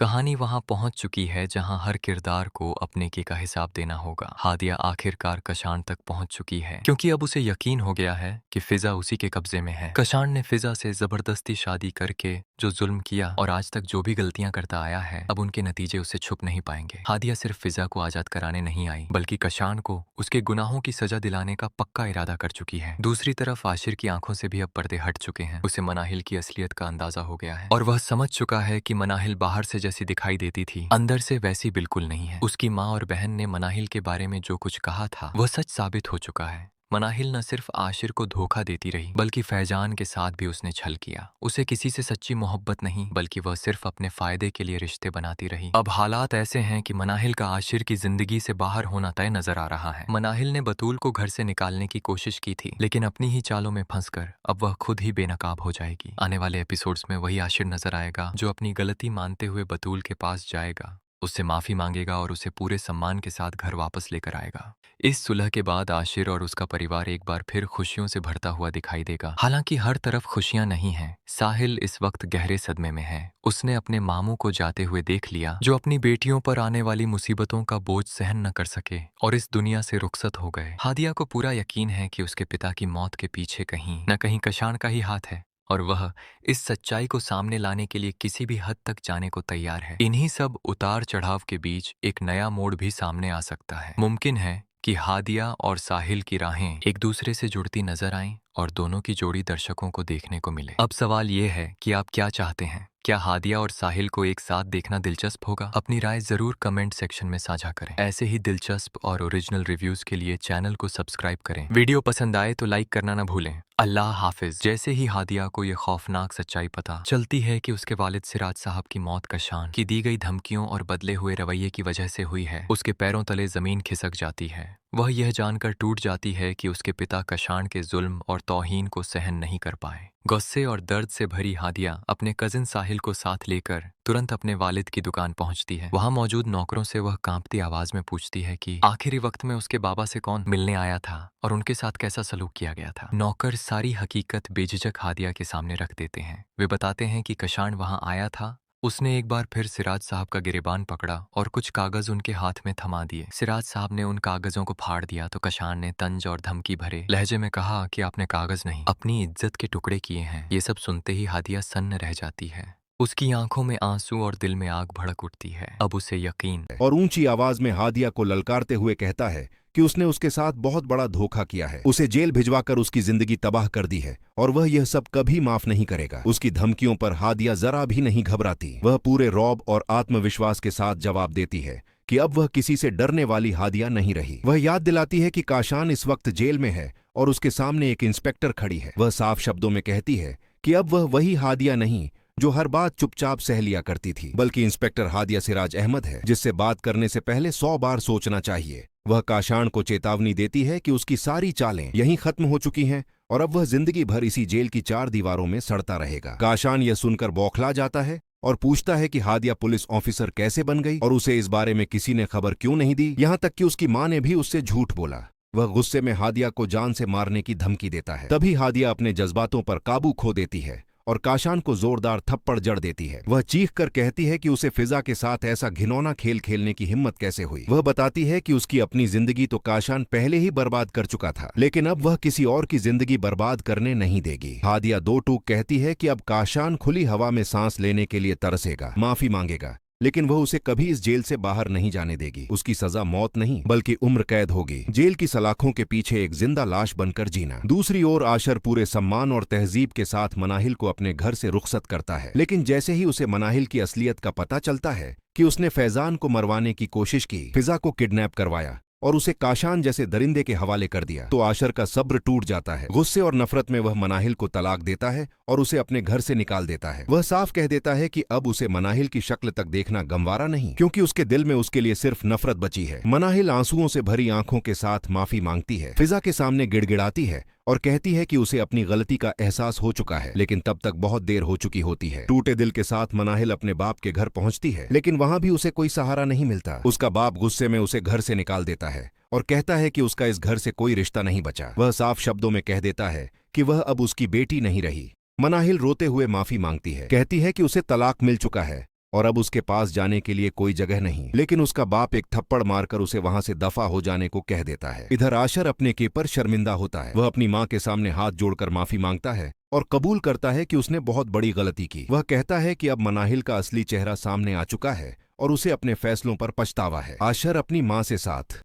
कहानी वहां पहुंच चुकी है जहां हर किरदार को अपने के का हिसाब देना होगा। हादिया आखिरकार कशान तक पहुंच चुकी है क्योंकि अब उसे यकीन हो गया है कि फिजा उसी के कब्जे में है। कशान ने फिजा से जबरदस्ती शादी करके जो जुल्म किया और आज तक जो भी गलतियां करता आया है, अब उनके नतीजे उसे छुप नहीं पाएंगे। हादिया सिर्फ फिजा को आजाद कराने नहीं आई, बल्कि कशान को उसके गुनाहों की सजा दिलाने का पक्का इरादा कर चुकी है। दूसरी तरफ आशिर की आंखों से भी अब पर्दे हट चुके हैं। उसे मनाहिल की असलियत का अंदाजा हो गया है और वह समझ चुका है कि मनाहिल बाहर से जैसी दिखाई देती थी, अंदर से वैसी बिल्कुल नहीं है। उसकी माँ और बहन ने मनाहिल के बारे में जो कुछ कहा था वह सच साबित हो चुका है। मनाहिल न सिर्फ आशिर को धोखा देती रही, बल्कि फैजान के साथ भी उसने छल किया। उसे किसी से सच्ची मोहब्बत नहीं, बल्कि वह सिर्फ अपने फायदे के लिए रिश्ते बनाती रही। अब हालात ऐसे हैं कि मनाहिल का आशिर की जिंदगी से बाहर होना तय नजर आ रहा है। मनाहिल ने बतूल को घर से निकालने की कोशिश की थी, लेकिन अपनी ही चालों में फंसकर अब वह खुद ही बेनकाब हो जाएगी। आने वाले एपिसोड्स में वही आशिर नजर आएगा जो अपनी गलती मानते हुए बतूल के पास जाएगा, उससे माफी मांगेगा और उसे पूरे सम्मान के साथ घर वापस लेकर आएगा। इस सुलह के बाद आशिर और उसका परिवार एक बार फिर खुशियों से भरता हुआ दिखाई देगा। हालांकि हर तरफ खुशियां नहीं हैं। साहिल इस वक्त गहरे सदमे में है। उसने अपने मामू को जाते हुए देख लिया, जो अपनी बेटियों पर आने वाली मुसीबतों का बोझ सहन न कर सके और इस दुनिया से रुखसत हो गए। हादिया को पूरा यकीन है कि उसके पिता की मौत के पीछे कहीं न कहीं कशान का ही हाथ है और वह इस सच्चाई को सामने लाने के लिए किसी भी हद तक जाने को तैयार है। इन्हीं सब उतार चढ़ाव के बीच एक नया मोड़ भी सामने आ सकता है। मुमकिन है कि हादिया और साहिल की राहें एक दूसरे से जुड़ती नजर आएं और दोनों की जोड़ी दर्शकों को देखने को मिले। अब सवाल ये है कि आप क्या चाहते हैं? क्या हादिया और साहिल को एक साथ देखना दिलचस्प होगा? अपनी राय जरूर कमेंट सेक्शन में साझा करें। ऐसे ही दिलचस्प और ओरिजिनल रिव्यूज के लिए चैनल को सब्सक्राइब करें। वीडियो पसंद आए तो लाइक करना न भूलें। अल्लाह हाफिज। जैसे ही हादिया को यह खौफनाक सच्चाई पता चलती है कि उसके वालिद सिराज साहब की मौत कशान की दी गई धमकियों और बदले हुए रवैये की वजह से हुई है, उसके पैरों तले जमीन खिसक जाती है। वह यह जानकर टूट जाती है कि उसके पिता कशान के जुल्म और तौहीन को सहन नहीं कर पाए। गुस्से और दर्द से भरी हादिया अपने कजिन साहिल को साथ लेकर तुरंत अपने वालिद की दुकान पहुंचती है। वहां मौजूद नौकरों से वह कांपती आवाज में पूछती है कि आखिरी वक्त में उसके बाबा से कौन मिलने आया था और उनके साथ कैसा सलूक किया गया था। नौकर सारी हकीकत बेझिझक हादिया के सामने रख देते हैं। वे बताते हैं कि कशान वहां आया था, उसने एक बार फिर सिराज साहब का गिरेबान पकड़ा और कुछ कागज उनके हाथ में थमा दिए। सिराज साहब ने उन कागजों को फाड़ दिया तो कशान ने तंज और धमकी भरे लहजे में कहा कि आपने कागज नहीं, अपनी इज्जत के टुकड़े किए हैं। ये सब सुनते ही हादिया सन्न रह जाती है। उसकी आंखों में आंसू और दिल में आग भड़क उठती है। अब उसे यकीन और ऊंची आवाज में हादिया को ललकारते हुए कहता है कि उसने उसके साथ बहुत बड़ा धोखा किया है, उसे जेल भिजवाकर उसकी जिंदगी तबाह कर दी है और वह यह सब कभी माफ नहीं करेगा। उसकी धमकियों पर हादिया जरा भी नहीं घबराती। वह पूरे रौब और आत्मविश्वास के साथ जवाब देती है कि अब वह किसी से डरने वाली हादिया नहीं रही। वह याद दिलाती है कि काशान इस वक्त जेल में है और उसके सामने एक इंस्पेक्टर खड़ी है। वह साफ शब्दों में कहती है कि अब वह वही हादिया नहीं जो हर बात चुपचाप सह लिया करती थी, बल्कि इंस्पेक्टर हादिया सिराज अहमद है, जिससे बात करने से पहले 100 बार सोचना चाहिए। वह काशान को चेतावनी देती है कि उसकी सारी चालें यहीं खत्म हो चुकी हैं और अब वह जिंदगी भर इसी जेल की 4 दीवारों में सड़ता रहेगा। काशान यह सुनकर बौखला जाता है और पूछता है कि हादिया पुलिस ऑफिसर कैसे बन गई और उसे इस बारे में किसी ने खबर क्यों नहीं दी। यहां तक कि उसकी मां ने भी उससे झूठ बोला। वह गुस्से में हादिया को जान से मारने की धमकी देता है। तभी हादिया अपने जज्बातों पर काबू खो देती है और काशान को जोरदार थप्पड़ जड़ देती है। वह चीख कर कहती है कि उसे फिजा के साथ ऐसा घिनौना खेल खेलने की हिम्मत कैसे हुई। वह बताती है कि उसकी अपनी जिंदगी तो काशान पहले ही बर्बाद कर चुका था, लेकिन अब वह किसी और की जिंदगी बर्बाद करने नहीं देगी। हादिया दो टूक कहती है कि अब काशान खुली हवा में सांस लेने के लिए तरसेगा, माफी मांगेगा, लेकिन वह उसे कभी इस जेल से बाहर नहीं जाने देगी। उसकी सजा मौत नहीं बल्कि उम्र कैद होगी, जेल की सलाखों के पीछे एक जिंदा लाश बनकर जीना। दूसरी ओर आशर पूरे सम्मान और तहजीब के साथ मनाहिल को अपने घर से रुखसत करता है, लेकिन जैसे ही उसे मनाहिल की असलियत का पता चलता है कि उसने फैजान को मरवाने की कोशिश की, फिजा को किडनैप करवाया और उसे काशान जैसे दरिंदे के हवाले कर दिया, तो आशर का सब्र टूट जाता है। गुस्से और नफरत में वह मनाहिल को तलाक देता है और उसे अपने घर से निकाल देता है। वह साफ कह देता है कि अब उसे मनाहिल की शक्ल तक देखना गंवारा नहीं, क्योंकि उसके दिल में उसके लिए सिर्फ नफरत बची है। मनाहिल आंसुओं से भरी आंखों के साथ माफी मांगती है, फिजा के सामने गिड़गिड़ाती है और कहती है कि उसे अपनी गलती का एहसास हो चुका है, लेकिन तब तक बहुत देर हो चुकी होती है। टूटे दिल के साथ मनाहिल अपने बाप के घर पहुंचती है, लेकिन वहां भी उसे कोई सहारा नहीं मिलता। उसका बाप गुस्से में उसे घर से निकाल देता है और कहता है कि उसका इस घर से कोई रिश्ता नहीं बचा। वह साफ शब्दों में कह देता है कि वह अब उसकी बेटी नहीं रही। मनाहिल रोते हुए माफी मांगती है, कहती है कि उसे तलाक मिल चुका है और अब उसके पास जाने के लिए कोई जगह नहीं। लेकिन उसका बाप एक थप्पड़ मारकर उसे वहां से दफा हो जाने को कह देता है। इधर आशर अपने के पर शर्मिंदा होता है। वह अपनी माँ के सामने हाथ जोड़कर माफी मांगता है और कबूल करता है कि उसने बहुत बड़ी गलती की। वह कहता है कि अब मनाहिल का असली चेहरा सामने आ चुका है और उसे अपने फैसलों पर पछतावा है। आशर अपनी माँ से साथ